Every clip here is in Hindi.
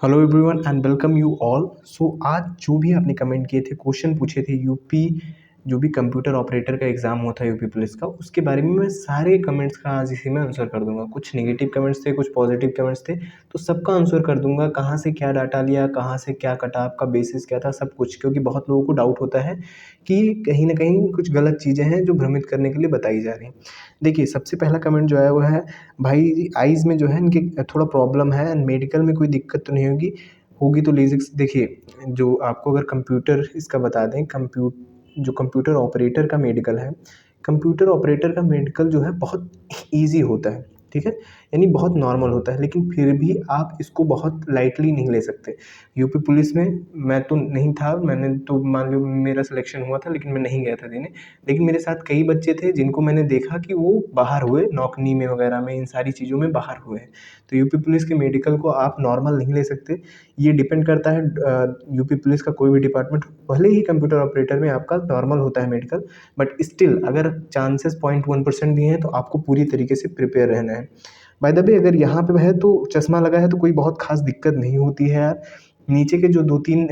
Hello everyone and welcome you all. So आज जो भी आपने कमेंट किए थे, क्वेश्चन पूछे थे, यूपी जो भी कंप्यूटर ऑपरेटर का एग्ज़ाम होता है यूपी पुलिस का, उसके बारे में मैं सारे कमेंट्स का आज इसी में आंसर कर दूंगा। कुछ नेगेटिव कमेंट्स थे, कुछ पॉजिटिव कमेंट्स थे, तो सबका आंसर कर दूंगा। कहाँ से क्या डाटा लिया, कहाँ से क्या कटा, आपका बेसिस क्या था, सब कुछ। क्योंकि बहुत लोगों को डाउट होता है कि कहीं ना कहीं कुछ गलत चीज़ें हैं जो भ्रमित करने के लिए बताई जा रही हैं। देखिए, सबसे पहला कमेंट जो है वो है, भाई आइज़ में जो है इनके थोड़ा प्रॉब्लम है एंड मेडिकल में कोई दिक्कत तो नहीं होगी, होगी तो लेज़िक्स। देखिए, जो आपको अगर कंप्यूटर इसका बता दें, जो कंप्यूटर ऑपरेटर का मेडिकल है, कंप्यूटर ऑपरेटर का मेडिकल जो है बहुत ईज़ी होता है, ठीक है? यानी बहुत नॉर्मल होता है, लेकिन फिर भी आप इसको बहुत लाइटली नहीं ले सकते। यूपी पुलिस में मैं तो नहीं था, मैंने तो मान लो मेरा सिलेक्शन हुआ था, लेकिन मैं नहीं गया था देने। लेकिन मेरे साथ कई बच्चे थे जिनको मैंने देखा कि वो बाहर हुए, नौकरी में वगैरह में, इन सारी चीज़ों में बाहर हुए हैं। तो यूपी पुलिस के मेडिकल को आप नॉर्मल नहीं ले सकते। ये डिपेंड करता है यूपी पुलिस का कोई भी डिपार्टमेंट, भले ही कंप्यूटर ऑपरेटर में आपका नॉर्मल होता है मेडिकल, बट स्टिल अगर चांसेस 0.1% भी हैं तो आपको पूरी तरीके से प्रिपेयर रहना है। बाय द वे, अगर यहाँ पे है तो चश्मा लगा है तो कोई बहुत खास दिक्कत नहीं होती है यार। नीचे के जो 2-3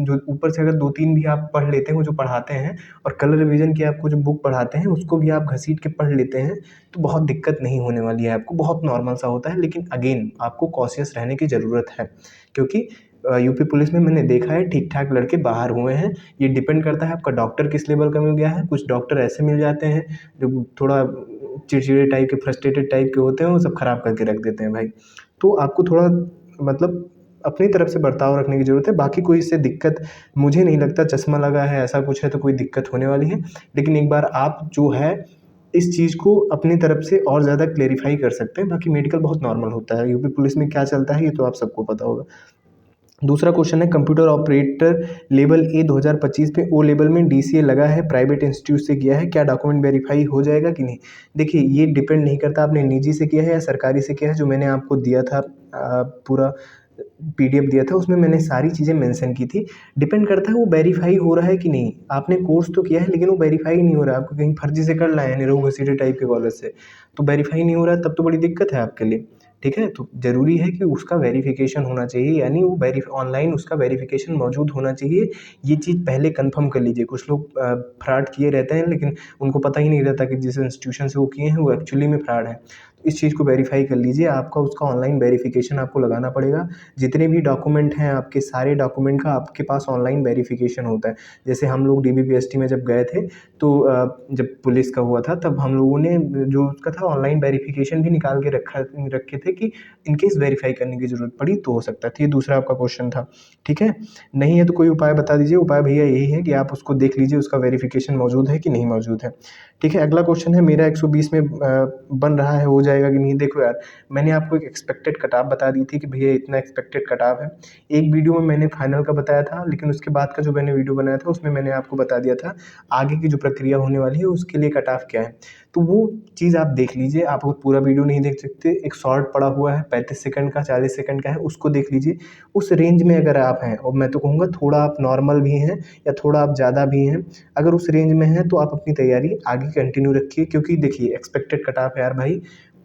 जो ऊपर से अगर 2-3 भी आप पढ़ लेते हैं, वो जो पढ़ाते हैं, और कलर रिवीजन की आपको जो बुक पढ़ाते हैं उसको भी आप घसीट के पढ़ लेते हैं, तो बहुत दिक्कत नहीं होने वाली है आपको, बहुत नॉर्मल सा होता है। लेकिन अगेन आपको कॉशियस रहने की ज़रूरत है, क्योंकि यूपी पुलिस में मैंने देखा है ठीक ठाक लड़के बाहर हुए हैं। ये डिपेंड करता है आपका डॉक्टर किस लेवल का मिल गया है। कुछ डॉक्टर ऐसे मिल जाते हैं जो थोड़ा चिड़चिड़े टाइप के, फ्रस्ट्रेटेड टाइप के होते हैं, वो सब खराब करके रख देते हैं भाई। तो आपको थोड़ा मतलब अपनी तरफ से बर्ताव रखने की ज़रूरत है। बाकी कोई इससे दिक्कत मुझे नहीं लगता, चश्मा लगा है ऐसा कुछ है तो कोई दिक्कत होने वाली है। लेकिन एक बार आप जो है इस चीज़ को अपनी तरफ से और ज़्यादा क्लेरिफाई कर सकते हैं। बाकी मेडिकल बहुत नॉर्मल होता है। यूपी पुलिस में क्या चलता है ये तो आप सबको पता होगा। दूसरा क्वेश्चन है, कंप्यूटर ऑपरेटर लेवल ए 2025 पे ओ लेवल में डीसीए लगा है, प्राइवेट इंस्टीट्यूट से किया है, क्या डॉक्यूमेंट वेरीफाई हो जाएगा कि नहीं? देखिए, ये डिपेंड नहीं करता आपने निजी से किया है या सरकारी से किया है। जो मैंने आपको दिया था पूरा पीडीएफ दिया था, उसमें मैंने सारी चीज़ें मेंशन की थी। डिपेंड करता है वो वेरीफाई हो रहा है कि नहीं। आपने कोर्स तो किया है लेकिन वो वेरीफाई नहीं हो रहा है, आपको कहीं फर्जी से कर लाए हैं निरहू घसीटे टाइप के कॉलेज से, तो वेरीफाई नहीं हो रहा है, तब तो बड़ी दिक्कत है आपके लिए। ठीक है, तो ज़रूरी है कि उसका वेरिफिकेशन होना चाहिए, यानी वो ऑनलाइन उसका वेरिफिकेशन मौजूद होना चाहिए। ये चीज़ पहले कंफर्म कर लीजिए। कुछ लोग फ्रॉड किए रहते हैं, लेकिन उनको पता ही नहीं रहता कि जिस इंस्टीट्यूशन से वो किए हैं वो एक्चुअली में फ्रॉड है। इस चीज़ को वेरीफाई कर लीजिए। आपका उसका ऑनलाइन वेरिफिकेशन आपको लगाना पड़ेगा। जितने भी डॉक्यूमेंट हैं आपके, सारे डॉक्यूमेंट का आपके पास ऑनलाइन वेरिफिकेशन होता है। जैसे हम लोग डीबीपीएसटी में जब गए थे, तो जब पुलिस का हुआ था तब हम लोगों ने जो उसका था ऑनलाइन वेरिफिकेशन भी निकाल के रखे थे कि इनकेस वेरीफाई करने की ज़रूरत पड़ी तो हो सकता है। तो ये दूसरा आपका क्वेश्चन था, ठीक है? नहीं है तो कोई उपाय बता दीजिए। उपाय भैया यही है कि आप उसको देख लीजिए, उसका वेरिफिकेशन मौजूद है कि नहीं मौजूद है, ठीक है? अगला क्वेश्चन है, मेरा 120 में बन रहा है, हो जाएगा कि नहीं? देखो यार, मैंने आपको एक एक्सपेक्टेड कट ऑफ बता दी थी कि भैया इतना एक्सपेक्टेड कट ऑफ है। एक वीडियो में मैंने फाइनल का बताया था, लेकिन उसके बाद का जो मैंने वीडियो बनाया था उसमें मैंने आपको बता दिया था आगे की जो प्रक्रिया होने वाली है उसके लिए कट ऑफ क्या है। तो वो चीज़ आप देख लीजिए। आप अगर पूरा वीडियो नहीं देख सकते, एक शॉर्ट पड़ा हुआ है 35 सेकंड का, 40 सेकंड का है, उसको देख लीजिए। उस रेंज में अगर आप हैं, और मैं तो कहूँगा थोड़ा आप नॉर्मल भी हैं या थोड़ा आप ज़्यादा भी हैं, अगर उस रेंज में हैं तो आप अपनी तैयारी आगे कंटिन्यू रखिए। क्योंकि देखिए, एक्सपेक्टेड कट ऑफ है यार भाई,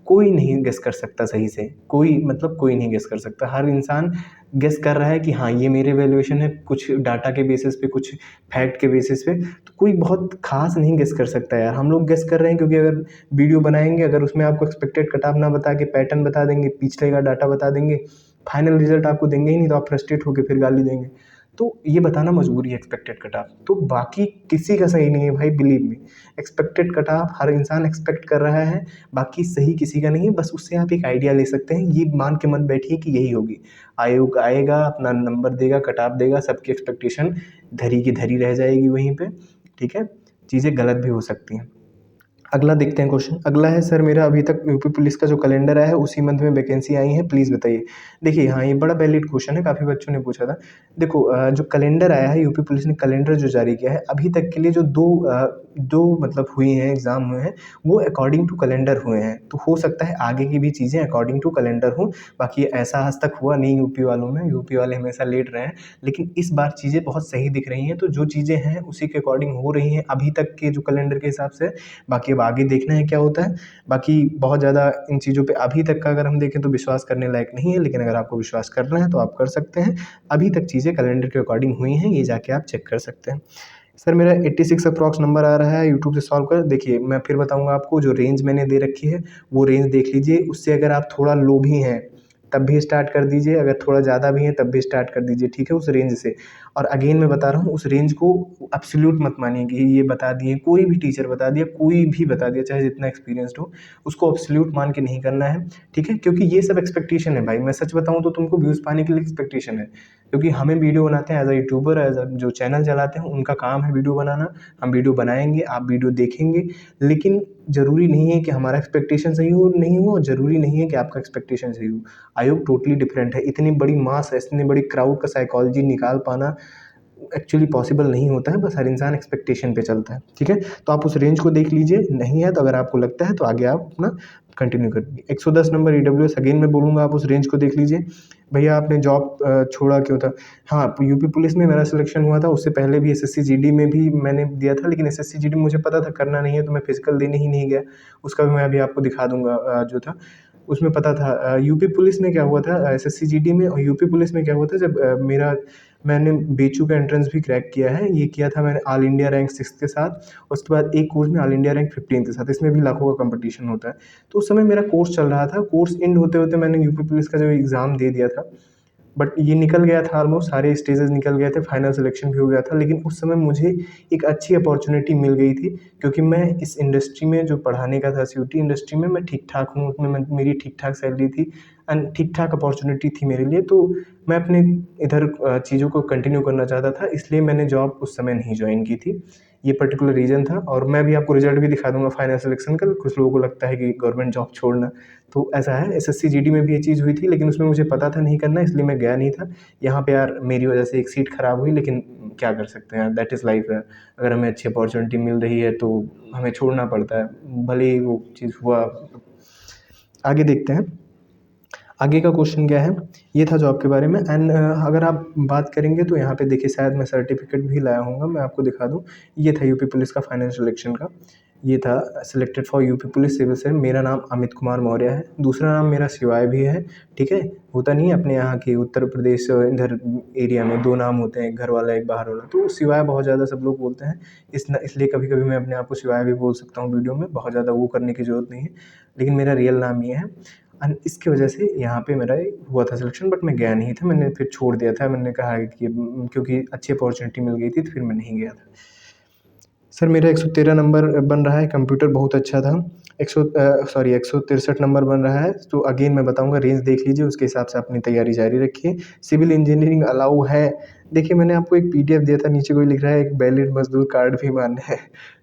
कोई नहीं गेस कर सकता सही से। कोई मतलब कोई नहीं गेस कर सकता। हर इंसान गेस कर रहा है कि हाँ, ये मेरे वैल्यूएशन है, कुछ डाटा के बेसिस पे, कुछ फैक्ट के बेसिस पे। तो कोई बहुत खास नहीं गेस कर सकता यार। हम लोग गेस कर रहे हैं क्योंकि अगर वीडियो बनाएंगे, अगर उसमें आपको एक्सपेक्टेड कट ऑफ ना बता के पैटर्न बता देंगे, पिछले का डाटा बता देंगे, फाइनल रिजल्ट आपको देंगे ही नहीं, तो आप फ्रस्ट्रेट होकर फिर गाली देंगे। तो ये बताना मजबूरी है एक्सपेक्टेड कट ऑफ। तो बाकी किसी का सही नहीं है भाई, believe me. Expected cut of her इंसान एक्सपेक्ट कर रहा है, बाकी सही किसी का नहीं है। बस उससे आप एक आइडिया ले सकते हैं। ये मान के मत बैठिए कि यही होगी। आयोग आएगा, अपना नंबर देगा, कट ऑफ देगा, सबकी एक्सपेक्टेशन धरी की धरी रह जाएगी वहीं पे, ठीक है? चीज़ें गलत भी हो सकती हैं। अगला देखते हैं क्वेश्चन। अगला है, सर मेरा अभी तक यूपी पुलिस का जो कैलेंडर आया है उसी मंथ में वैकेंसी आई है, प्लीज़ बताइए। देखिए, हाँ, ये बड़ा वैलिड क्वेश्चन है, काफ़ी बच्चों ने पूछा था। देखो, जो कैलेंडर आया है, यूपी पुलिस ने कैलेंडर जो जारी किया है, अभी तक के लिए जो दो मतलब हुए हैं, एग्ज़ाम हुए हैं, वो अकॉर्डिंग टू कैलेंडर हुए हैं। तो हो सकता है आगे की भी चीज़ें अकॉर्डिंग टू कैलेंडर हों। बाकी ऐसा आज तक हुआ नहीं यूपी वालों में, यूपी वाले हमेशा लेट रहे हैं। लेकिन इस बार चीज़ें बहुत सही दिख रही हैं। तो जो चीज़ें हैं उसी के अकॉर्डिंग हो रही हैं अभी तक के जो कैलेंडर के हिसाब से। बाकी अब आगे देखना है क्या होता है। बाकी बहुत ज़्यादा इन चीज़ों पे अभी तक का अगर हम देखें तो विश्वास करने लायक नहीं है, लेकिन अगर आपको विश्वास करना है तो आप कर सकते हैं। अभी तक चीज़ें कैलेंडर के अकॉर्डिंग हुई हैं, ये जाके आप चेक कर सकते हैं। सर मेरा 86 अप्रॉक्स नंबर आ रहा है यूट्यूब से सॉल्व कर। देखिए मैं फिर बताऊँगा आपको, जो रेंज मैंने दे रखी है वो रेंज देख लीजिए। उससे अगर आप थोड़ा लो भी हैं तब भी स्टार्ट कर दीजिए, अगर थोड़ा ज़्यादा भी है तब भी स्टार्ट कर दीजिए, ठीक है, उस रेंज से। और अगेन मैं बता रहा हूँ, उस रेंज को एब्सोल्यूट मत मानिए कि ये बता दिए, कोई भी टीचर बता दिया, कोई भी बता दिया, चाहे जितना एक्सपीरियंस्ड हो, उसको एब्सोल्यूट मान के नहीं करना है, ठीक है। क्योंकि ये सब एक्सपेक्टेशन है भाई, मैं सच बताऊँ तो तुमको व्यूज़ पाने के लिए एक्सपेक्टेशन है। क्योंकि हमें वीडियो बनाते हैं as a YouTuber, as a जो चैनल चलाते हैं उनका काम है वीडियो बनाना। हम वीडियो बनाएंगे, आप वीडियो देखेंगे, लेकिन ज़रूरी नहीं है कि हमारा एक्सपेक्टेशन सही हो, नहीं हो, और ज़रूरी नहीं है कि आपका एक्सपेक्टेशन सही हो। आयोग टोटली डिफरेंट है। इतनी बड़ी मास है, इतनी बड़ी क्राउड का साइकोलॉजी निकाल पाना एक्चुअली पॉसिबल नहीं होता है, बस हर इंसान एक्सपेक्टेशन पे चलता है, ठीक है। तो आप उस रेंज को देख लीजिए, नहीं है तो अगर आपको लगता है तो आगे आप अपना कंटिन्यू करिए। 110 नंबर ईडब्ल्यूएस अगेन मैं बोलूँगा, आप उस रेंज को देख लीजिए। भैया आपने जॉब छोड़ा क्यों था? हाँ, यूपी पुलिस में मेरा सिलेक्शन हुआ था, उससे पहले भी एसएससी जीडी में भी मैंने दिया था, लेकिन एसएससी जीडी में मुझे पता था करना नहीं है, तो मैं फिजिकल देने ही नहीं गया। उसका भी मैं अभी आपको दिखा दूँगा जो था उसमें पता था। यूपी पुलिस में क्या हुआ था, एसएससी जीडी में और यूपी पुलिस में क्या हुआ था, जब मैंने बीएचयू का एंट्रेंस भी क्रैक किया है। ये किया था मैंने ऑल इंडिया रैंक 6 के साथ, उसके बाद एक कोर्स में ऑल इंडिया रैंक 15 के साथ, इसमें भी लाखों का कंपटीशन होता है। तो उस समय मेरा कोर्स चल रहा था, कोर्स एंड होते-होते मैंने यूपी पुलिस का जो एग्ज़ाम दे दिया था। बट ये निकल गया था, ऑलमोस्ट सारे स्टेजेस निकल गए थे, फाइनल सिलेक्शन भी हो गया था, लेकिन उस समय मुझे एक अच्छी अपॉर्चुनिटी मिल गई थी, क्योंकि मैं इस इंडस्ट्री में जो पढ़ाने का था, सिक्योरिटी इंडस्ट्री में मैं ठीक-ठाक हूँ, उसमें मेरी ठीक-ठाक सैलरी थी एंड ठीक-ठाक अपॉर्चुनिटी थी मेरे लिए, तो मैं अपने इधर चीज़ों को कंटिन्यू करना चाहता था, इसलिए मैंने जॉब उस समय नहीं जॉइन की थी। ये पर्टिकुलर रीज़न था, और मैं भी आपको रिजल्ट भी दिखा दूँगा फाइनल सिलेक्शन का। कुछ लोगों को लगता है कि गवर्नमेंट जॉब छोड़ना, तो ऐसा है। एसएससी जीडी में भी ये चीज़ हुई थी, लेकिन उसमें मुझे पता था नहीं करना, इसलिए मैं गया नहीं था। यहाँ पे यार मेरी वजह से एक सीट खराब हुई, लेकिन क्या कर सकते हैं यार, दैट इज़ लाइफ है। अगर हमें अच्छी अपॉर्चुनिटी मिल रही है तो हमें छोड़ना पड़ता है, भले ही वो चीज़ हुआ। आगे देखते हैं, आगे का क्वेश्चन क्या है। ये था जॉब के बारे में। एंड अगर आप बात करेंगे तो यहाँ पे देखिए, शायद मैं सर्टिफिकेट भी लाया हूँगा, मैं आपको दिखा दूँ। ये था यूपी पुलिस का फाइनल सिलेक्शन का, ये था selected for UP police civil service. मेरा नाम अमित कुमार मौर्य है, दूसरा नाम मेरा शिवाय भी है, ठीक है। होता नहीं है अपने यहाँ के उत्तर प्रदेश इधर एरिया में दो नाम होते हैं, एक घर वाला एक बाहर वाला, तो शिवाय बहुत ज़्यादा सब लोग बोलते हैं। इसलिए कभी कभी मैं अपने आप को शिवाय भी बोल सकता हूँ वीडियो में, बहुत ज़्यादा वो करने की ज़रूरत नहीं है, लेकिन मेरा रियल नाम ये है। एंड इसकी वजह से यहाँ पे मेरा हुआ था सिलेक्शन, बट मैं गया नहीं था, मैंने फिर छोड़ दिया था। मैंने कहा कि क्योंकि अच्छी अपॉर्चुनिटी मिल गई थी, तो फिर मैं नहीं गया था। सर मेरा 113 नंबर बन रहा है, कंप्यूटर बहुत अच्छा था। 163 नंबर बन रहा है। तो अगेन मैं बताऊंगा, रेंज देख लीजिए, उसके हिसाब से अपनी तैयारी जारी रखिए। सिविल इंजीनियरिंग अलाउ है। देखिए मैंने आपको एक पीडीएफ दिया था, नीचे कोई लिख रहा है एक वैलिड मजदूर कार्ड भी मान्य है।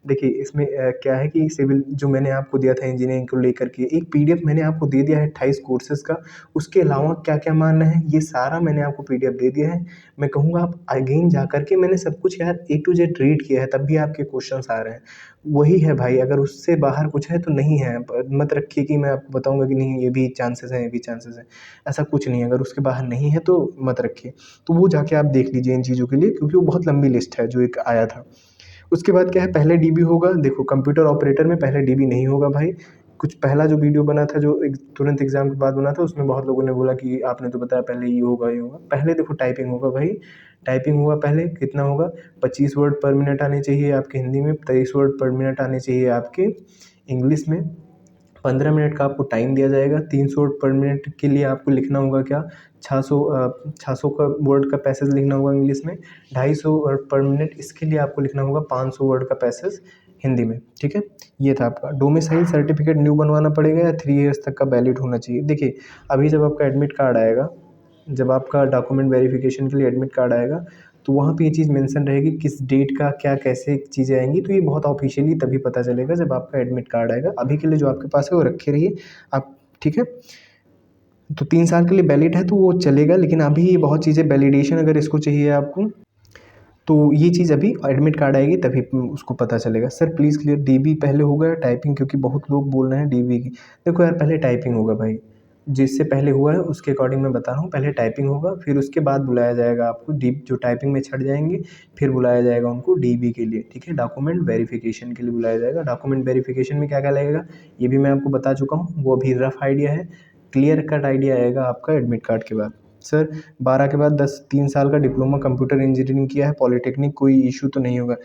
देखिए इसमें क्या है कि सिविल जो मैंने आपको दिया था इंजीनियरिंग को लेकर के, एक पीडीएफ मैंने आपको दे दिया है 28 कोर्सेज का। उसके अलावा क्या क्या मानना है ये सारा मैंने आपको पीडीएफ दे दिया है। मैं कहूँगा आप अगेन जा करके, मैंने सब कुछ यार ए टू जेड रीड किया है, तब भी आपके क्वेश्चंस आ रहे हैं। वही है भाई, अगर उससे बाहर कुछ है तो नहीं है। मत रखिए कि मैं आपको बताऊंगा कि नहीं ये भी चांसेस हैं, ये भी चांसेस हैं। ऐसा कुछ नहीं है, अगर उसके बाहर नहीं है तो मत रखिए। तो वो जाके आप देख लीजिए इन चीज़ों के लिए, क्योंकि वो बहुत लंबी लिस्ट है जो एक आया था। उसके बाद क्या है, पहले डीबी होगा। देखो कंप्यूटर ऑपरेटर में पहले डीबी नहीं होगा भाई। कुछ पहला जो वीडियो बना था, जो तुरंत एग्जाम के बाद बना था, उसमें बहुत लोगों ने बोला कि आपने तो बताया पहले ये होगा ये होगा। पहले देखो टाइपिंग होगा भाई, टाइपिंग होगा पहले। कितना होगा, 25 वर्ड पर मिनट आने चाहिए आपके हिंदी में, 23 वर्ड पर मिनट आने चाहिए आपके इंग्लिश में। 15 मिनट का आपको टाइम दिया जाएगा। 300 वर्ड पर मिनट के लिए आपको लिखना होगा क्या, 600 का वर्ड का पैसेज लिखना होगा इंग्लिश में। 250 वर्ड पर मिनट, इसके लिए आपको लिखना होगा 500 वर्ड का पैसेज हिंदी में, ठीक है। ये था आपका डोमिसाइल सर्टिफिकेट न्यू बनवाना पड़ेगा या 3 इयर्स तक का वैलिड होना चाहिए। देखिए अभी जब आपका एडमिट कार्ड आएगा, जब आपका डॉक्यूमेंट वेरिफिकेशन के लिए एडमिट कार्ड आएगा, तो वहाँ पे ये चीज़ मेंशन रहेगी किस डेट का क्या कैसे चीज़ें आएंगी। तो ये बहुत ऑफिशियली तभी पता चलेगा जब आपका एडमिट कार्ड आएगा। अभी के लिए जो आपके पास है वो रखे रहिए आप, ठीक है। तो 3 साल के लिए वैलिड है तो वो चलेगा, लेकिन अभी ये बहुत चीज़ें वैलिडेशन अगर इसको चाहिए आपको, तो ये चीज़ अभी एडमिट कार्ड आएगी तभी उसको पता चलेगा। सर प्लीज़ क्लियर, डीबी पहले होगा या टाइपिंग, क्योंकि बहुत लोग बोल रहे हैं डीबी की। देखो यार पहले टाइपिंग होगा भाई, जिससे पहले हुआ है उसके अकॉर्डिंग मैं बता रहा हूँ। पहले टाइपिंग होगा, फिर उसके बाद बुलाया जाएगा आपको डीप, जो टाइपिंग में छट जाएंगे फिर बुलाया जाएगा उनको डीबी के लिए, ठीक है, डॉक्यूमेंट वेरिफिकेशन के लिए बुलाया जाएगा। डॉक्यूमेंट वेरिफिकेशन में क्या क्या लगेगा ये भी मैं आपको बता चुका हूँ, वो अभी रफ आइडिया है। क्लियर कट आइडिया आएगा आपका एडमिट कार्ड के बाद। सर 12 के बाद 3 साल का डिप्लोमा कंप्यूटर इंजीनियरिंग किया है, पॉलिटेक्निक, कोई इशू तो नहीं होगा।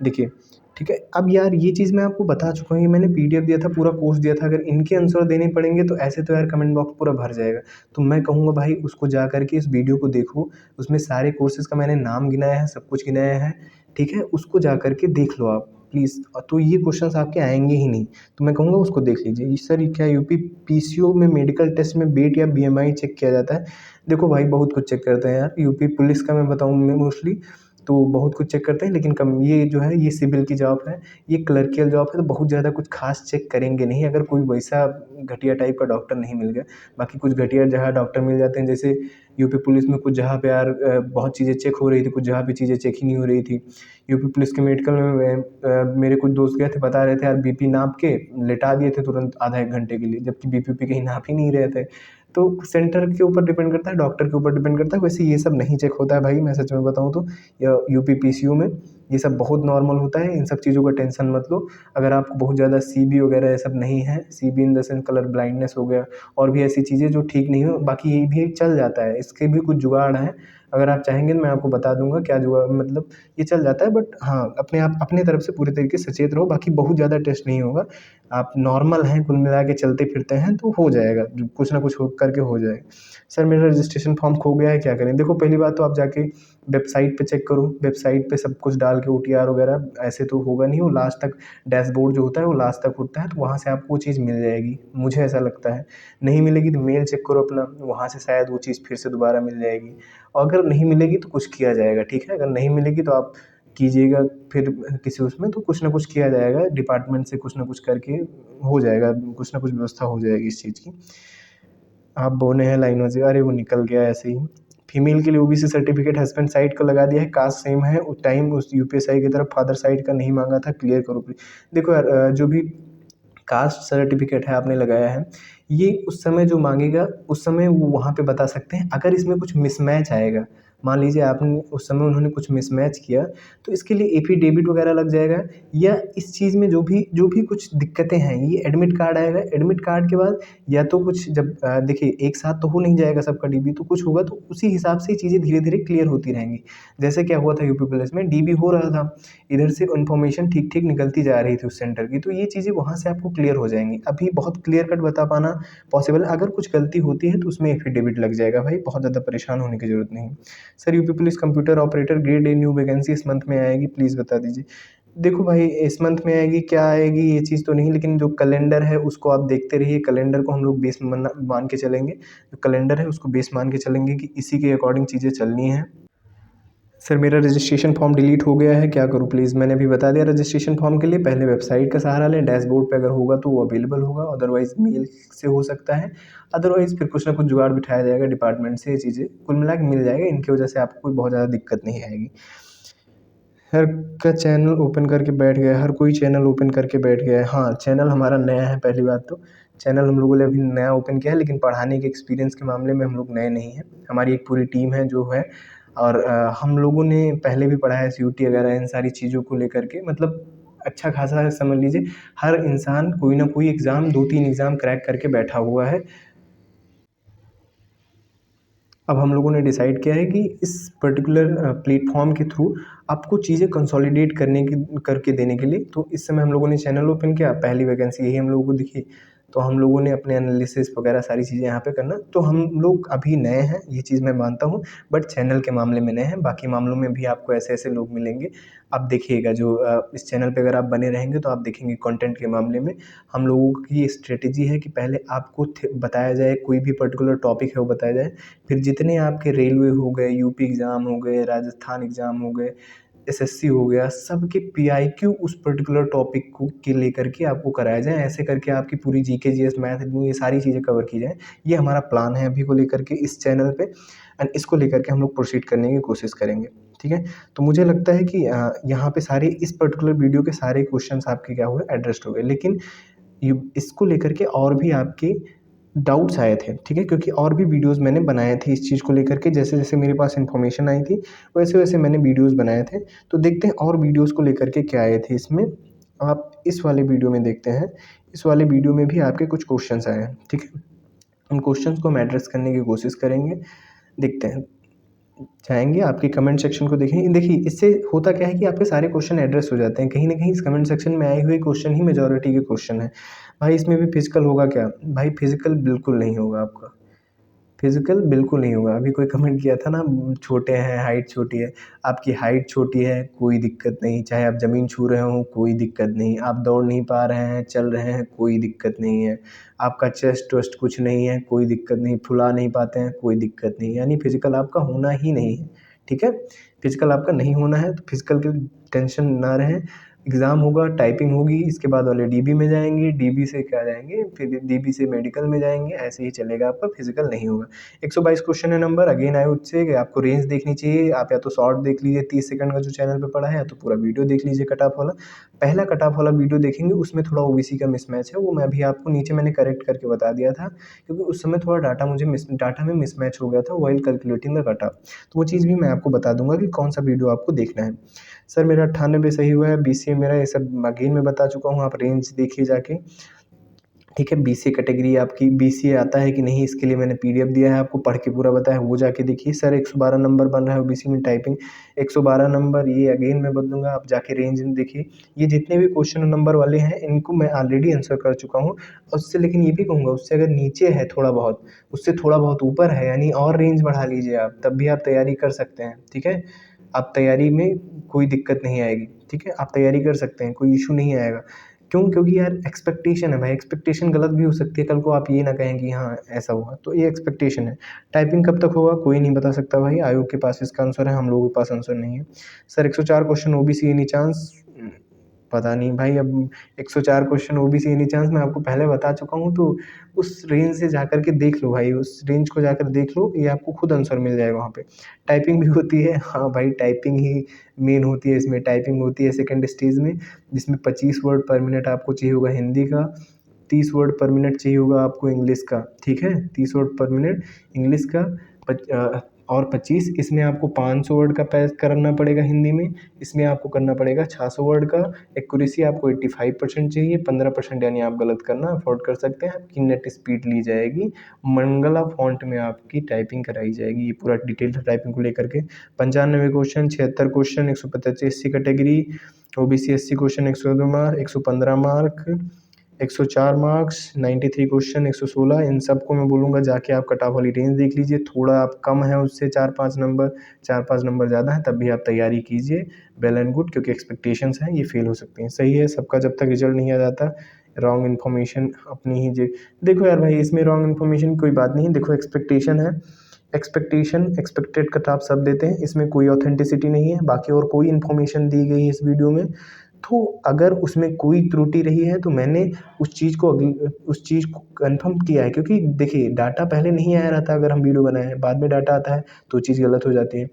देखिए ठीक है, अब यार ये चीज़ मैं आपको बता चुका हूँ, ये मैंने पीडीएफ दिया था, पूरा कोर्स दिया था, अगर इनके आंसर देने पड़ेंगे तो ऐसे तो यार कमेंट बॉक्स पूरा भर जाएगा। तो मैं कहूँगा भाई उसको जा करके इस वीडियो को देखो, उसमें सारे कोर्सेज़ का मैंने नाम गिनाया है, सब कुछ गिनाया है, ठीक है, उसको जा करके देख लो आप प्लीज़। तो ये क्वेश्चंस आपके आएंगे ही नहीं, तो मैं कहूँगा उसको देख लीजिए। सर ये क्या यूपी पीसीओ में मेडिकल टेस्ट में वेट या बीएमआई चेक किया जाता है? देखो भाई बहुत कुछ चेक करते हैं यार, यूपी पुलिस का मैं बताऊँ मैं मोस्टली तो बहुत कुछ चेक करते हैं, लेकिन कम ये जो है ये सिविल की जॉब है, ये क्लर्कियल जॉब है, तो बहुत ज़्यादा कुछ खास चेक करेंगे नहीं, अगर कोई वैसा घटिया टाइप का डॉक्टर नहीं मिल गया। बाकी कुछ घटिया जगह डॉक्टर मिल जाते हैं, जैसे यूपी पुलिस में कुछ जगह पे यार बहुत चीज़ें चेक हो रही थी, कुछ जगह पे चीज़ें चेक ही नहीं हो रही थी। यूपी पुलिस के मेडिकल में मेरे कुछ दोस्त गए थे, बता रहे थे यार बीपी नाप के लेटा दिए थे तुरंत आधा 1 घंटे के लिए, जबकि बीपी उपी कहीं नाप ही नहीं रहे थे। तो सेंटर के ऊपर डिपेंड करता है, डॉक्टर के ऊपर डिपेंड करता है, वैसे ये सब नहीं चेक होता है भाई, मैं सच में बताऊँ तो। या यूपी पीसीयू में ये सब बहुत नॉर्मल होता है, इन सब चीज़ों का टेंशन मत लो। अगर आपको बहुत ज़्यादा सीबी वगैरह ये सब नहीं है, CB in the sense colour blindness हो गया और भी ऐसी चीज़ें जो ठीक नहीं हो, बाकी ये भी चल जाता है, इसके भी कुछ जुगाड़ हैं। अगर आप चाहेंगे तो मैं आपको बता दूंगा क्या जुगाड़, मतलब ये चल जाता है, बट हाँ अपने आप अपने तरफ से पूरे तरीके से सचेत रहो। बाकी बहुत ज़्यादा टेस्ट नहीं होगा, आप नॉर्मल हैं, कुल मिला के चलते फिरते हैं तो हो जाएगा, कुछ ना कुछ हो करके हो जाएगा। सर मेरा रजिस्ट्रेशन फॉर्म खो गया है, क्या करें? देखो पहली बात तो आप जाके वेबसाइट पे चेक करो, वेबसाइट पे सब कुछ डाल के ओटीआर वगैरह, ऐसे तो होगा नहीं, वो लास्ट तक डैशबोर्ड जो होता है वो लास्ट तक होता है, तो वहाँ से आपको वो चीज़ मिल जाएगी, मुझे ऐसा लगता है। नहीं मिलेगी तो मेल चेक करो अपना, वहाँ से शायद वो चीज़ फिर से दोबारा मिल जाएगी। और अगर नहीं मिलेगी तो कुछ किया जाएगा, ठीक है, अगर नहीं मिलेगी तो आप कीजिएगा फिर किसी उसमें, तो कुछ ना कुछ किया जाएगा डिपार्टमेंट से, कुछ ना कुछ करके हो जाएगा, कुछ ना कुछ व्यवस्था हो जाएगी इस चीज़ की। आप बोने हैं लाइनों से, अरे वो निकल गया ऐसे ही। फीमेल के लिए ओबीसी सर्टिफिकेट हस्बैंड साइड का लगा दिया है, कास्ट सेम है, उस टाइम उस यूपीएसआई की तरफ फादर साइड का नहीं मांगा था, क्लियर करो प्लीज। देखो यार जो भी कास्ट सर्टिफिकेट है आपने लगाया है, ये उस समय जो मांगेगा उस समय वो वहाँ पे बता सकते हैं। अगर इसमें कुछ मिसमैच आएगा, मान लीजिए आपने उस समय उन्होंने कुछ मिसमैच किया, तो इसके लिए एफिडेविट वगैरह लग जाएगा, या इस चीज़ में जो भी कुछ दिक्कतें हैं, ये एडमिट कार्ड आएगा, एडमिट कार्ड के बाद या तो कुछ जब देखिए एक साथ तो हो नहीं जाएगा सबका डीबी, तो कुछ होगा तो उसी हिसाब से चीज़ें धीरे धीरे क्लियर होती रहेंगी। जैसे क्या हुआ था यूपी पुलिस में, डीबी हो रहा था, इधर से इन्फॉर्मेशन ठीक ठीक निकलती जा रही थी उस सेंटर की, तो ये चीज़ें वहाँ से आपको क्लियर हो जाएंगी। अभी बहुत क्लियर कट बता पाना पॉसिबल है, अगर कुछ गलती होती है तो उसमें एफिडेविट लग जाएगा भाई, बहुत ज़्यादा परेशान होने की ज़रूरत नहीं। Sir UP police computer operator grade a new vacancy इस मंथ में आएगी, प्लीज़ बता दीजिए। देखो भाई इस मंथ में आएगी क्या आएगी ये चीज़ तो नहीं, लेकिन जो कैलेंडर है उसको आप देखते रहिए, कैलेंडर को हम लोग बेस मान के चलेंगे, जो कैलेंडर है उसको बेस मान के चलेंगे कि इसी के अकॉर्डिंग चीज़ें चलनी हैं। सर मेरा रजिस्ट्रेशन फॉर्म डिलीट हो गया है, क्या करूँ प्लीज़? मैंने अभी बता दिया, रजिस्ट्रेशन फॉर्म के लिए पहले वेबसाइट का सहारा लें, डैशबोर्ड पे अगर होगा तो वो अवेलेबल होगा, अदरवाइज़ मेल से हो सकता है, अदरवाइज़ फिर कुछ ना कुछ जुगाड़ बिठाया जाएगा डिपार्टमेंट से, ये चीज़ें कुल मिला के मिल जाएगा, इनकी वजह से आपको कोई बहुत ज़्यादा दिक्कत नहीं आएगी। हर का चैनल ओपन करके बैठ गया है, हर कोई चैनल ओपन करके बैठ गया है। हाँ, चैनल हमारा नया है, पहली बात तो चैनल हम लोगों ने अभी नया ओपन किया है, लेकिन पढ़ाने के एक्सपीरियंस के मामले में हम लोग नए नहीं हैं। हमारी एक पूरी टीम है जो है, और हम लोगों ने पहले भी पढ़ा है सीयूटी वगैरह इन सारी चीज़ों को लेकर के, मतलब अच्छा खासा समझ लीजिए हर इंसान कोई ना कोई एग्ज़ाम 2-3 एग्ज़ाम क्रैक करके बैठा हुआ है। अब हम लोगों ने डिसाइड किया है कि इस पर्टिकुलर प्लेटफॉर्म के थ्रू आपको चीज़ें कंसोलिडेट करके देने के लिए, तो इस समय हम लोगों ने चैनल ओपन किया, पहली वैकेंसी यही हम लोगों को दिखी, तो हम लोगों ने अपने एनालिसिस वगैरह सारी चीज़ें यहाँ पे करना, तो हम लोग अभी नए हैं ये चीज़ मैं मानता हूँ, बट चैनल के मामले में नए हैं, बाकी मामलों में भी आपको ऐसे ऐसे लोग मिलेंगे। आप देखिएगा जो इस चैनल पे अगर आप बने रहेंगे तो आप देखेंगे कंटेंट के मामले में हम लोगों की स्ट्रेटेजी है कि पहले आपको बताया जाए, कोई भी पर्टिकुलर टॉपिक है वो बताया जाए, फिर जितने आपके रेलवे हो गए, यूपी एग्ज़ाम हो गए, राजस्थान एग्ज़ाम हो गए, एसएससी हो गया, सबके पीआईक्यू उस पर्टिकुलर टॉपिक को के लेकर के आपको कराया जाए, ऐसे करके आपकी पूरी जीके जीएस मैथ ये सारी चीज़ें कवर की जाए। ये हमारा प्लान है अभी को लेकर के इस चैनल पे, एंड इसको लेकर के हम लोग प्रोसीड करने की कोशिश करेंगे, ठीक है। तो मुझे लगता है कि यहाँ पे सारे इस पर्टिकुलर वीडियो के सारे क्वेश्चंस आपके क्या हुए एड्रेस्ड हो गए, लेकिन इसको लेकर के और भी आपके डाउट्स आए थे, ठीक है? क्योंकि और भी वीडियोज़ मैंने बनाए थे इस चीज़ को लेकर के, जैसे-जैसे मेरे पास इन्फॉर्मेशन आई थी, वैसे-वैसे मैंने वीडियोज़ बनाए थे। तो देखते हैं और वीडियोज़ को लेकर के क्या आए थे इसमें। आप इस वाले वीडियो में देखते हैं, इस वाले वीडियो में भी आपके कुछ क्वेश्चन्स आए हैं, ठीक है? उन क्वेश्चन्स को हम एड्रेस करने की कोशिश करेंगे। देखते हैं, जाएँगे आपके कमेंट सेक्शन को देखेंगे। देखिए, इससे होता क्या है कि आपके सारे क्वेश्चन एड्रेस हो जाते हैं। कहीं न कहीं इस कमेंट सेक्शन में आए हुए क्वेश्चन ही मेजॉरिटी के क्वेश्चन हैं। भाई इसमें भी फिज़िकल होगा क्या? भाई फिज़िकल बिल्कुल नहीं होगा आपका। फिज़िकल बिल्कुल नहीं होगा। अभी कोई कमेंट किया था ना, छोटे हैं, हाइट छोटी है। आपकी हाइट छोटी है, कोई दिक्कत नहीं। चाहे आप ज़मीन छू रहे हों, कोई दिक्कत नहीं। आप दौड़ नहीं पा रहे हैं, चल रहे हैं, कोई दिक्कत नहीं है। आपका चेस्ट-वेस्ट कुछ नहीं है, कोई दिक्कत नहीं। फुला नहीं पाते हैं, कोई दिक्कत नहीं। यानी फिज़िकल आपका होना ही नहीं है, ठीक है? फिज़िकल आपका नहीं होना है, तो फिज़िकल की टेंशन ना रहे। एग्ज़ाम होगा, टाइपिंग होगी, इसके बाद वाले डीबी में जाएँगे, डीबी से क्या जाएँगे, फिर डीबी से मेडिकल में जाएँगे, ऐसे ही चलेगा आपका, फिज़िकल नहीं होगा। 122 क्वेश्चन है number. Again I would say कि आपको रेंज देखनी चाहिए। आप या तो शॉर्ट देख लीजिए 30 सेकंड का जो चैनल पे पड़ा है, या तो पूरा वीडियो देख लीजिए कट ऑफ वाला। पहला कट ऑफ वाला वीडियो देखेंगे, उसमें थोड़ा ओबीसी का मिसमैच है, वो मैं अभी आपको नीचे मैंने करेक्ट करके बता दिया था, क्योंकि उस समय थोड़ा डाटा में मिसमैच हो गया था while calculating the cut off. तो वो चीज़ भी मैं आपको बता दूँगा कि कौन-सा वीडियो आपको देखना है। सर मेरा 98 सही हुआ है, बीसीए मेरा, ये सब अगेन मैं बता चुका हूँ, आप रेंज देखिए जाके, ठीक है? बीसीए कैटेगरी आपकी, बीसीए आता है कि नहीं, इसके लिए मैंने पीडीएफ दिया है आपको, पढ़ के पूरा बताया है, वो जाके देखिए। सर 112 नंबर बन रहा है ओबीसी में टाइपिंग, 112 नंबर, ये अगेन मैं बदलूँगा, आप जाके रेंज में देखिए। ये जितने भी क्वेश्चन नंबर वाले हैं, इनको मैं ऑलरेडी आंसर कर चुका हूँ। और उससे, लेकिन ये भी कहूँगा, उससे अगर नीचे है थोड़ा बहुत, उससे थोड़ा बहुत ऊपर है, यानी और रेंज बढ़ा लीजिए आप, तब भी आप तैयारी कर सकते हैं, ठीक है? आप तैयारी में कोई दिक्कत नहीं आएगी, ठीक है? आप तैयारी कर सकते हैं, कोई इश्यू नहीं आएगा। क्यों? क्योंकि यार एक्सपेक्टेशन है भाई, एक्सपेक्टेशन गलत भी हो सकती है, कल को आप ये ना कहें कि हाँ, ऐसा हुआ, तो ये एक्सपेक्टेशन है। टाइपिंग कब तक होगा, कोई नहीं बता सकता भाई, आयोग के पास इसका आंसर है, हम लोगों के पास आंसर नहीं है। Sir 104 question OBC any chance? पता नहीं भाई, अब 104 क्वेश्चन ओबीसी एनी चांस मैं आपको पहले बता चुका हूँ, तो उस रेंज से जाकर के देख लो भाई, उस रेंज को जाकर देख लो, ये आपको खुद आंसर मिल जाएगा वहाँ पे। टाइपिंग भी होती है, हाँ भाई, टाइपिंग ही मेन होती है इसमें, टाइपिंग होती है सेकंड स्टेज में, जिसमें 25 वर्ड पर मिनट आपको चाहिए होगा हिंदी का, 30 वर्ड पर मिनट चाहिए होगा आपको इंग्लिश का, ठीक है? 30 वर्ड पर मिनट इंग्लिश का, और 25 इसमें आपको 500 वर्ड का करना पड़ेगा हिंदी में, इसमें आपको करना पड़ेगा 600 वर्ड का। एक्यूरेसी आपको 85% चाहिए, 15% यानी आप गलत करना अफोर्ड कर सकते हैं। आपकी नेट स्पीड ली जाएगी, मंगला फ़ॉन्ट में आपकी टाइपिंग कराई जाएगी, ये पूरा डिटेल था टाइपिंग को लेकर के। 95 question, 76 question, 185 SC category, OBC SC question 102 mark, 115 mark, 104 marks, 93 question, 116, इन सबको मैं बोलूँगा जाके आप कट ऑफ वाली रेंज देख लीजिए, थोड़ा आप कम है उससे 4-5 नंबर, 4-5 नंबर ज़्यादा है, तब भी आप तैयारी कीजिए, वेल एंड गुड, क्योंकि एक्सपेक्टेशंस हैं, ये फेल हो सकती हैं। सही है, सबका जब तक रिजल्ट नहीं आ जाता, रॉन्ग इन्फॉर्मेशन अपनी ही देखो यार भाई, इसमें रॉन्ग इन्फॉर्मेशन की कोई बात नहीं है, देखो एक्सपेक्टेशन है, एक्सपेक्टेशन, एक्सपेक्टेड कट ऑफ सब देते हैं, इसमें कोई ऑथेंटिसिटी नहीं है, बाकी और कोई इन्फॉर्मेशन दी गई है इस वीडियो में, तो अगर उसमें कोई त्रुटि रही है, तो मैंने उस चीज़ को कन्फर्म किया है, क्योंकि देखिए डाटा पहले नहीं आया रहता, अगर हम वीडियो बनाए हैं, बाद में डाटा आता है, तो चीज़ गलत हो जाती है।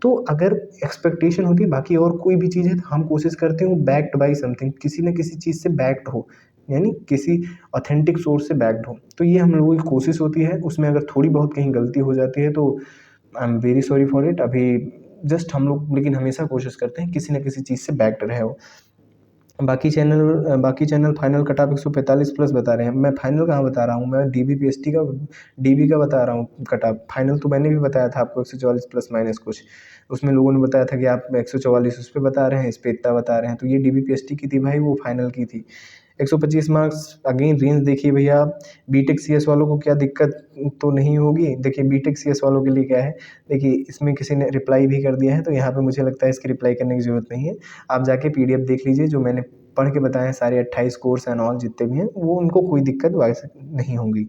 तो अगर एक्सपेक्टेशन होती है, बाकी और कोई भी चीज़ है, तो हम कोशिश करते हैं वो बैक्ड बाय समथिंग, किसी न किसी चीज़ से बैक्ड हो, यानी किसी ऑथेंटिक सोर्स से बैक्ड हो। तो ये हम लोगों की कोशिश होती है, उसमें अगर थोड़ी बहुत कहीं गलती हो जाती है, तो I am very sorry for it. अभी जस्ट हम लोग लेकिन हमेशा कोशिश करते हैं किसी न किसी चीज़ से बैक्ड रहे वो। बाकी channel final cut off 145 plus बता रहे हैं। मैं फाइनल कहाँ बता रहा हूँ, मैं डीबी का बता रहा हूँ कट ऑफ। फाइनल तो मैंने भी बताया था आपको 144 प्लस माइनस कुछ। उसमें लोगों ने बताया था कि आप 144 उस पे बता रहे हैं, इस पे इतना बता रहे हैं। तो ये डीबी पीएसटी की थी भाई, वो फाइनल की थी। 125 मार्क्स, अगेन रेंज देखिए भैया। बीटेक सीएस वालों को क्या दिक्कत तो नहीं होगी? देखिए बीटेक सीएस वालों के लिए क्या है, देखिए इसमें किसी ने रिप्लाई भी कर दिया है, तो यहाँ पे मुझे लगता है इसकी रिप्लाई करने की ज़रूरत नहीं है। आप जाके पीडीएफ देख लीजिए, जो मैंने पढ़ के बताए हैं सारे 28 कोर्स एंड ऑल जितने भी हैं, वो उनको कोई दिक्कत वैसे नहीं होगी।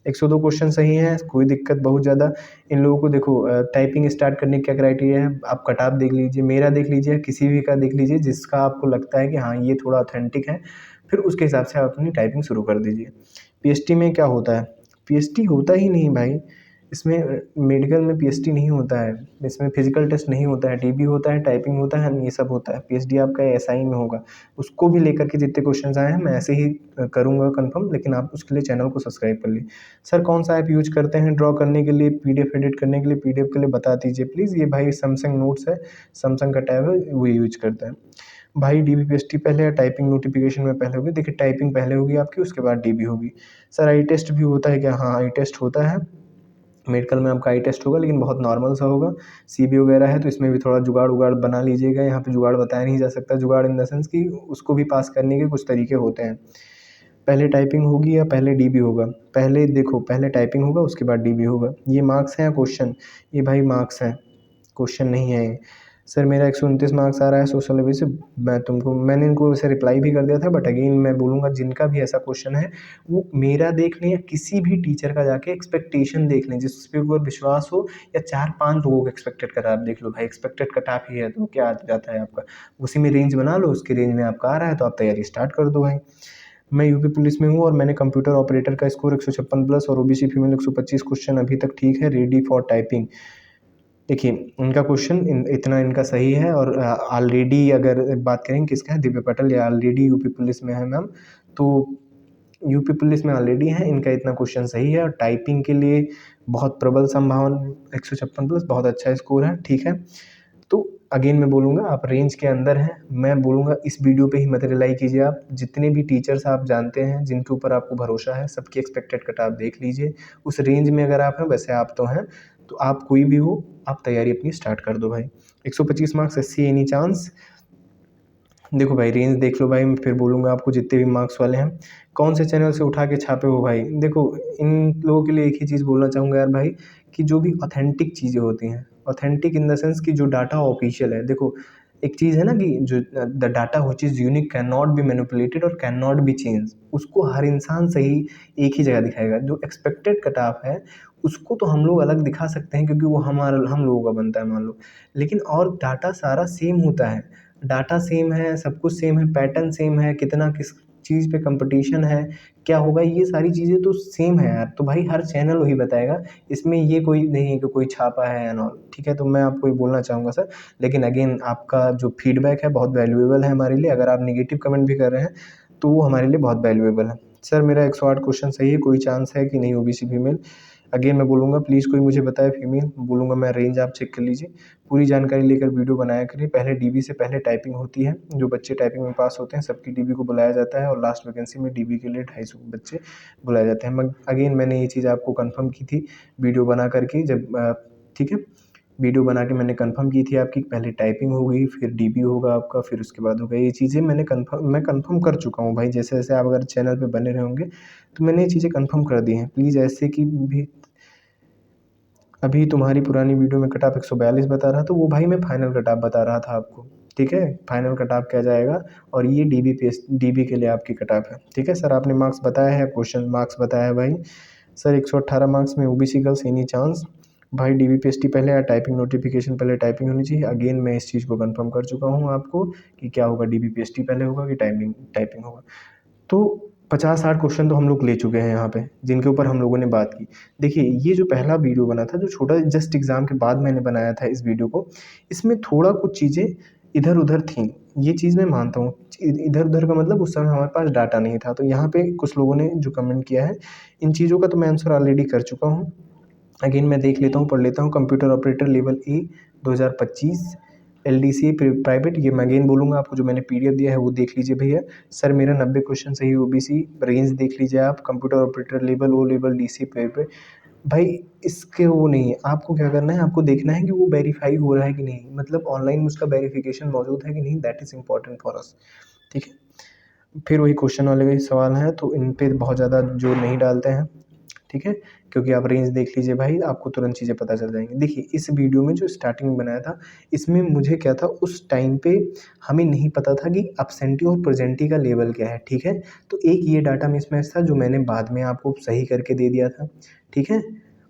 102 क्वेश्चन सही हैं, कोई दिक्कत बहुत ज़्यादा इन लोगों को। देखो टाइपिंग स्टार्ट करने का क्या क्राइटेरिया है, आप कट ऑफ देख लीजिए, मेरा देख लीजिए, किसी भी का देख लीजिए, जिसका आपको लगता है कि हाँ ये थोड़ा ऑथेंटिक है, फिर उसके हिसाब से आप अपनी टाइपिंग शुरू कर दीजिए। पीएचडी में क्या होता है? पीएचडी होता ही नहीं भाई, इसमें मेडिकल में पीएचडी नहीं होता है, इसमें फिजिकल टेस्ट नहीं होता है, टीबी होता है, टाइपिंग होता है, ये सब होता है। पीएचडी आपका एसआई में होगा। उसको भी लेकर के जितने क्वेश्चंस आए हैं मैं ऐसे ही करूँगा कंफर्म, लेकिन आप उसके लिए चैनल को सब्सक्राइब कर लीजिए। सर कौन सा ऐप यूज करते हैं ड्रॉ करने के लिए, पीडीएफ एडिट करने के लिए? पीडीएफ के लिए बता दीजिए प्लीज़। ये भाई सैमसंग नोट्स है, सैमसंग का टैब है, वो यूज करता है। भाई डीबीपीएसटी पहले या टाइपिंग नोटिफिकेशन में पहले होगी? देखिए टाइपिंग पहले होगी आपकी, उसके बाद डीबी होगी। सर आई टेस्ट भी होता है क्या? हाँ आई टेस्ट होता है, मेडिकल में आपका आई टेस्ट होगा, लेकिन बहुत नॉर्मल सा होगा। सीबी वगैरह है तो इसमें भी थोड़ा जुगाड़ उगाड़ बना लीजिएगा। यहाँ पे जुगाड़ बताया नहीं जा सकता, जुगाड़ इन द सेंस कि उसको भी पास करने के कुछ तरीके होते हैं। पहले टाइपिंग होगी या पहले डीबी होगा? पहले देखो, पहले टाइपिंग होगा उसके बाद डीबी होगा। ये मार्क्स हैं या क्वेश्चन? ये भाई मार्क्स हैं, क्वेश्चन नहीं है ये। सर मेरा 129 मार्क्स आ रहा है सोशल लैंग्वेज से। मैंने इनको वैसे रिप्लाई भी कर दिया था, बट अगेन मैं बोलूँगा जिनका भी ऐसा क्वेश्चन है वो मेरा देख लें या किसी भी टीचर का जाके एक्सपेक्टेशन देख लें, जिस पे ऊपर विश्वास हो, या 4-5 लोगों का एक्सपेक्टेड कट ऑफ देख लो। भाई एक्सपेक्टेड कट ऑफ ही है तो क्या आ जाता है आपका, उसी में रेंज बना लो, उसके रेंज में आपका आ रहा है तो आप तैयारी स्टार्ट कर दो भाई। मैं यूपी पुलिस में हूँ और मैंने कंप्यूटर ऑपरेटर का स्कोर 156 प्लस और ओबीसी फीमेल 125 क्वेश्चन अभी तक ठीक है, रेडी फॉर टाइपिंग। देखिए इनका क्वेश्चन इतना इनका सही है, और ऑलरेडी अगर बात करें किसका है, दिव्या पटेल, या ऑलरेडी यूपी पुलिस में है मैम, तो यूपी पुलिस में ऑलरेडी है, इनका इतना क्वेश्चन सही है। और टाइपिंग के लिए बहुत प्रबल संभावना, 156 प्लस बहुत अच्छा स्कोर है, ठीक है। तो अगेन मैं बोलूँगा आप रेंज के अंदर हैं। मैं बोलूँगा इस वीडियो पे ही मत रिलाई कीजिए, आप जितने भी टीचर्स आप जानते हैं जिनके ऊपर आपको भरोसा है, सबकी एक्सपेक्टेड कट आप देख लीजिए। उस रेंज में अगर आप हैं, वैसे आप तो हैं, तो आप कोई भी हो, आप तैयारी अपनी स्टार्ट कर दो भाई। 125 मार्क्स एससी एनी चांस? देखो भाई रेंज देख लो भाई, मैं फिर बोलूँगा आपको जितने भी मार्क्स वाले हैं। कौन से चैनल से उठा के छापे हो भाई? देखो इन लोगों के लिए एक ही चीज़ बोलना चाहूँगा यार भाई, कि जो भी ऑथेंटिक चीज़ें होती हैं, ऑथेंटिक इन द सेंस कि जो डाटा ऑफिशियल है। देखो एक चीज़ है ना कि जो the data which is unique can not be manipulated और कैन नॉट बी चेंज, उसको हर इंसान सही एक ही जगह दिखाएगा। जो एक्सपेक्टेड कट ऑफ है उसको तो हम लोग अलग दिखा सकते हैं, क्योंकि वो हम लोगों का बनता है मान लो, लेकिन और डाटा सारा सेम होता है। डाटा सेम है, सब कुछ सेम है, पैटर्न सेम है, कितना किस चीज़ पे कंपटीशन है, क्या होगा, ये सारी चीज़ें तो सेम है यार। तो भाई हर चैनल वही बताएगा, इसमें ये कोई नहीं है कि कोई छापा है एंड ऑल, ठीक है। तो मैं आपको ये बोलना चाहूँगा सर, लेकिन अगेन आपका जो फीडबैक है बहुत वैल्यूएबल है हमारे लिए। अगर आप नेगेटिव कमेंट भी कर रहे हैं तो वो हमारे लिए बहुत वैल्यूएबल है। सर मेरा 108 क्वेश्चन सही है, कोई चांस है कि नहीं ओबीसी फीमेल? अगेन मैं बोलूँगा प्लीज़ कोई मुझे बताए फीमेल, बोलूँगा मैं रेंज आप चेक कर लीजिए। पूरी जानकारी लेकर वीडियो बनाया करिए। पहले डीबी से पहले टाइपिंग होती है, जो बच्चे टाइपिंग में पास होते हैं सबकी डीबी को बुलाया जाता है, और लास्ट वैकेंसी में डीबी के लिए 250 बच्चे बुलाए जाते हैं। अगेन मैंने ये चीज़ आपको कंफर्म की थी वीडियो बना करके, जब ठीक है, वीडियो बना के मैंने कंफर्म की थी आपकी, पहले टाइपिंग होगी फिर डीबी होगा आपका, फिर उसके बाद होगा। ये चीज़ें मैं कंफर्म कर चुका हूँ भाई। जैसे जैसे आप अगर चैनल पे बने रहेंगे तो मैंने ये चीज़ें कंफर्म कर दी हैं। प्लीज़ ऐसे कि भी अभी तुम्हारी पुरानी वीडियो में कट ऑफ 142 बता रहा था, वो भाई मैं फाइनल कट ऑफ बता रहा था आपको, ठीक है। फाइनल कट ऑफ क्या जाएगा, और ये डीबी के लिए आपकी कट ऑफ है, ठीक है। सर आपने मार्क्स बताया है, क्वेश्चन मार्क्स बताया है भाई। सर 118 मार्क्स में ओबीसी गर्ल्स एनी चांस? भाई डीबीपीएसटी पहले या टाइपिंग नोटिफिकेशन पहले? टाइपिंग होनी चाहिए। अगेन मैं इस चीज़ को कंफर्म कर चुका हूँ आपको कि क्या होगा, डीबीपीएसटी पहले होगा कि टाइपिंग होगा। तो 50-60 क्वेश्चन तो हम लोग ले चुके हैं यहाँ पे, जिनके ऊपर हम लोगों ने बात की। देखिए ये जो पहला वीडियो बना था, जो छोटा जस्ट एग्ज़ाम के बाद मैंने बनाया था इस वीडियो को, इसमें थोड़ा कुछ चीज़ें इधर-उधर थीं। ये चीज़ मैं मानता हूँ। इधर-उधर का मतलब उस समय हमारे पास डाटा नहीं था। तो यहाँ पे कुछ लोगों ने जो कमेंट किया है, इन चीज़ों का तो मैं आंसर ऑलरेडी कर चुका हूँ। अगेन मैं देख लेता हूँ, पढ़ लेता हूँ। Computer operator level A 2025 LDC private, ये मैं अगेन बोलूँगा आपको, जो मैंने पीडीएफ दिया है वो देख लीजिए भैया। सर मेरा 90 क्वेश्चन सही ओबीसी, रेंज देख लीजिए आप। Computer operator level O level DC private, भाई इसके वो नहीं है। आपको क्या करना है, आपको देखना है कि वो वेरीफाई हो रहा है कि नहीं, मतलब ऑनलाइन उसका वेरिफिकेशन मौजूद है कि नहीं, that is important for us, ठीक है। फिर वही क्वेश्चन वाले सवाल हैं, तो इन पे बहुत ज़्यादा जोर नहीं डालते हैं, ठीक है। क्योंकि आप रेंज देख लीजिए भाई, आपको तुरंत चीज़ें पता चल जाएँगी। देखिए इस वीडियो में जो स्टार्टिंग में बनाया था, इसमें मुझे क्या था, उस टाइम पे हमें नहीं पता था कि एब्सेंटी और प्रेज़ेंटी का लेवल क्या है, ठीक है। तो एक ये डाटा मिसमैच था जो मैंने बाद में आपको सही करके दे दिया था, ठीक है।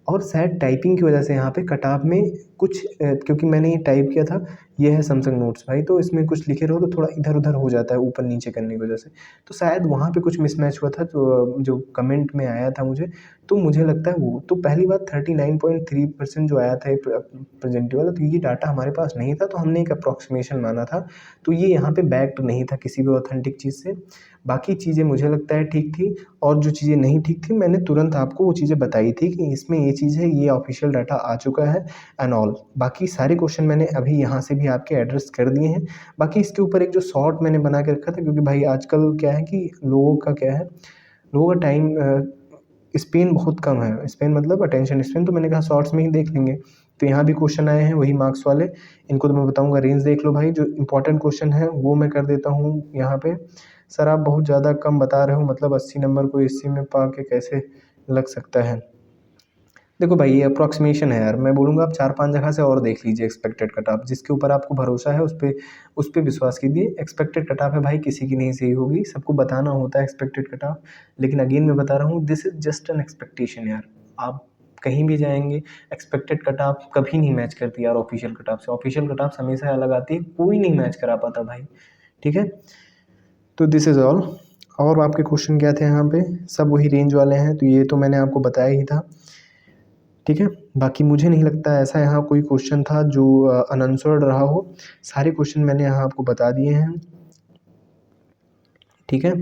और शायद टाइपिंग की वजह से यहाँ पे कट ऑफ में कुछ क्योंकि मैंने ये टाइप किया था, ये है सैमसंग नोट्स भाई, तो इसमें कुछ लिखे रहो तो थोड़ा इधर-उधर हो जाता है ऊपर-नीचे करने की वजह से। तो शायद वहाँ पे कुछ मिसमैच हुआ था, तो जो कमेंट में आया था मुझे, तो मुझे लगता है वो तो पहली बात 39.3% जो आया था ये प्रेजेंटी वाला, तो ये डाटा हमारे पास नहीं था, तो हमने एक अप्रॉक्सीमेशन माना था। तो ये यहाँ पे बैक्ड नहीं था किसी भी ऑथेंटिक चीज़ से। बाकी चीज़ें मुझे लगता है ठीक थी, और जो चीज़ें नहीं ठीक थी मैंने तुरंत आपको वो चीज़ें बताई थी कि इसमें ये चीज़ है, ये ऑफिशियल डाटा आ चुका है एंड ऑल। बाकी सारे क्वेश्चन मैंने अभी यहाँ से भी आपके एड्रेस कर दिए हैं। बाकी इसके ऊपर एक जो शॉर्ट मैंने बना के रखा था, क्योंकि भाई आजकल क्या है कि लोगों का क्या है, लोगों का टाइम स्पेन बहुत कम है, स्पेन मतलब अटेंशन स्पेन, तो मैंने कहा शॉर्ट्स में ही देख लेंगे। तो यहाँ भी क्वेश्चन आए हैं वही मार्क्स वाले, इनको तो मैं बताऊंगा रेंज देख लो भाई, जो इंपॉर्टेंट क्वेश्चन है वो मैं कर देता हूँ यहाँ पे। सर आप बहुत ज़्यादा कम बता रहे हो, मतलब 80 नंबर को 80 में पा के कैसे लग सकता है। देखो भाई ये अप्रॉक्सीमेशन है यार, मैं बोलूँगा आप 4-5 जगह से और देख लीजिए एक्सपेक्टेड कट ऑफ, जिसके ऊपर आपको भरोसा है उस पे विश्वास कीजिए। एक्सपेक्टेड कट ऑफ है भाई, किसी की नहीं सही होगी, सबको बताना होता है एक्सपेक्टेड कट ऑफ। लेकिन अगेन मैं बता रहा हूँ, this is just an expectation यार। आप कहीं भी जाएँगे, एक्सपेक्टेड कट ऑफ कभी नहीं मैच करती यार ऑफिशियल कट ऑफ से। ऑफिशियल कट ऑफ हमेशा अलग आती है, कोई नहीं मैच करा पाता भाई, ठीक है? तो दिस इज़ ऑल। और आपके क्वेश्चन क्या थे यहाँ पे? सब वही रेंज वाले हैं, तो ये तो मैंने आपको बताया ही था, ठीक है। बाकी मुझे नहीं लगता ऐसा यहाँ कोई क्वेश्चन था जो अनआंसर्ड रहा हो। सारे क्वेश्चन मैंने यहाँ आपको बता दिए हैं, ठीक है।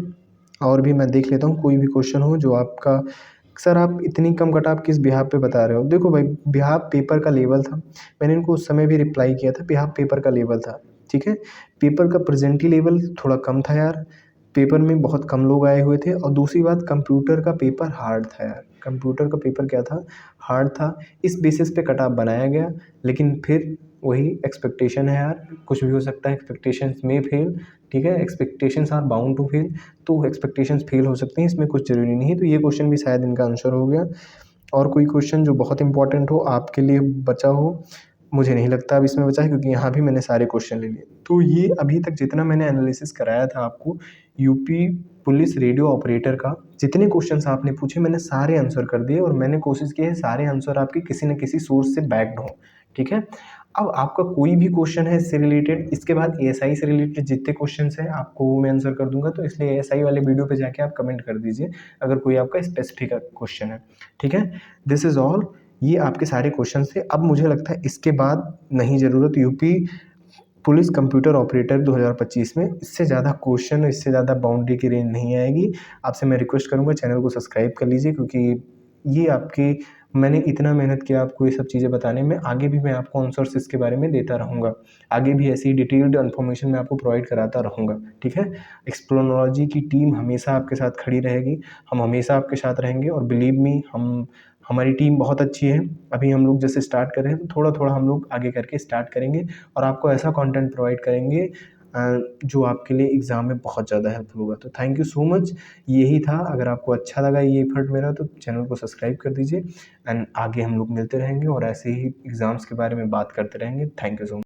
और भी मैं देख लेता हूँ कोई भी क्वेश्चन हो जो आपका, सर आप इतनी कम कट ऑफ किस बिहाफ पे बता रहे हो? देखो भाई बिहाफ पेपर का लेवल था, मैंने इनको उस समय भी रिप्लाई किया था, बिहाफ पेपर का लेवल था, ठीक है। पेपर का प्रेजेंटी लेवल थोड़ा कम था यार, पेपर में बहुत कम लोग आए हुए थे, और दूसरी बात कंप्यूटर का पेपर हार्ड था यार, कंप्यूटर का पेपर क्या था, हार्ड था। इस बेसिस पे कट ऑफ बनाया गया, लेकिन फिर वही एक्सपेक्टेशन है यार, कुछ भी हो सकता है, एक्सपेक्टेशंस में फेल, ठीक है। Expectations are bound to fail, तो एक्सपेक्टेशंस फेल हो सकते हैं, इसमें कुछ ज़रूरी नहीं है। तो ये क्वेश्चन भी शायद इनका आंसर हो गया। और कोई क्वेश्चन जो बहुत इंपॉर्टेंट हो आपके लिए बचा हो, मुझे नहीं लगता अब इसमें बचा है, क्योंकि यहाँ भी मैंने सारे क्वेश्चन ले लिए। तो ये अभी तक जितना मैंने एनालिसिस कराया था आपको यूपी पुलिस रेडियो ऑपरेटर का, जितने क्वेश्चंस आपने पूछे मैंने सारे आंसर कर दिए, और मैंने कोशिश की है सारे आंसर आपके किसी न किसी सोर्स से बैक्ड हों, ठीक है। अब आपका कोई भी क्वेश्चन है इससे रिलेटेड, इसके बाद एएसआई से रिलेटेड जितने क्वेश्चंस हैं आपको वो मैं आंसर कर दूंगा, तो इसलिए एएसआई वाले वीडियो पे जाके आप कमेंट कर दीजिए अगर कोई आपका स्पेसिफिक क्वेश्चन है, ठीक है। दिस इज़ ऑल, ये आपके सारे क्वेश्चन थे। अब मुझे लगता है इसके बाद नहीं ज़रूरत यूपी पुलिस कंप्यूटर ऑपरेटर 2025 में इससे ज़्यादा क्वेश्चन, इससे ज़्यादा बाउंड्री की रेंज नहीं आएगी। आपसे मैं रिक्वेस्ट करूँगा चैनल को सब्सक्राइब कर लीजिए, क्योंकि ये आपके, मैंने इतना मेहनत किया आपको ये सब चीज़ें बताने में, आगे भी मैं आपको आंसर्स इसके बारे में देता रहूँगा। आगे भी ऐसी डिटेल्ड इन्फॉर्मेशन मैं आपको प्रोवाइड कराता रहूँगा, ठीक है। एक्सप्लोनोलॉजी की टीम हमेशा आपके साथ खड़ी रहेगी, हम हमेशा आपके साथ रहेंगे, और बिलीव मी हमारी टीम बहुत अच्छी है। अभी हम लोग जैसे स्टार्ट कर रहे हैं, तो थोड़ा-थोड़ा हम लोग आगे करके स्टार्ट करेंगे, और आपको ऐसा कंटेंट प्रोवाइड करेंगे जो आपके लिए एग्ज़ाम में बहुत ज़्यादा हेल्पफुल होगा। तो थैंक यू सो मच, यही था। अगर आपको अच्छा लगा ये एफर्ट मेरा, तो चैनल को सब्सक्राइब कर दीजिए, एंड आगे हम लोग मिलते रहेंगे और ऐसे ही एग्ज़ाम्स के बारे में बात करते रहेंगे। Thank you so much.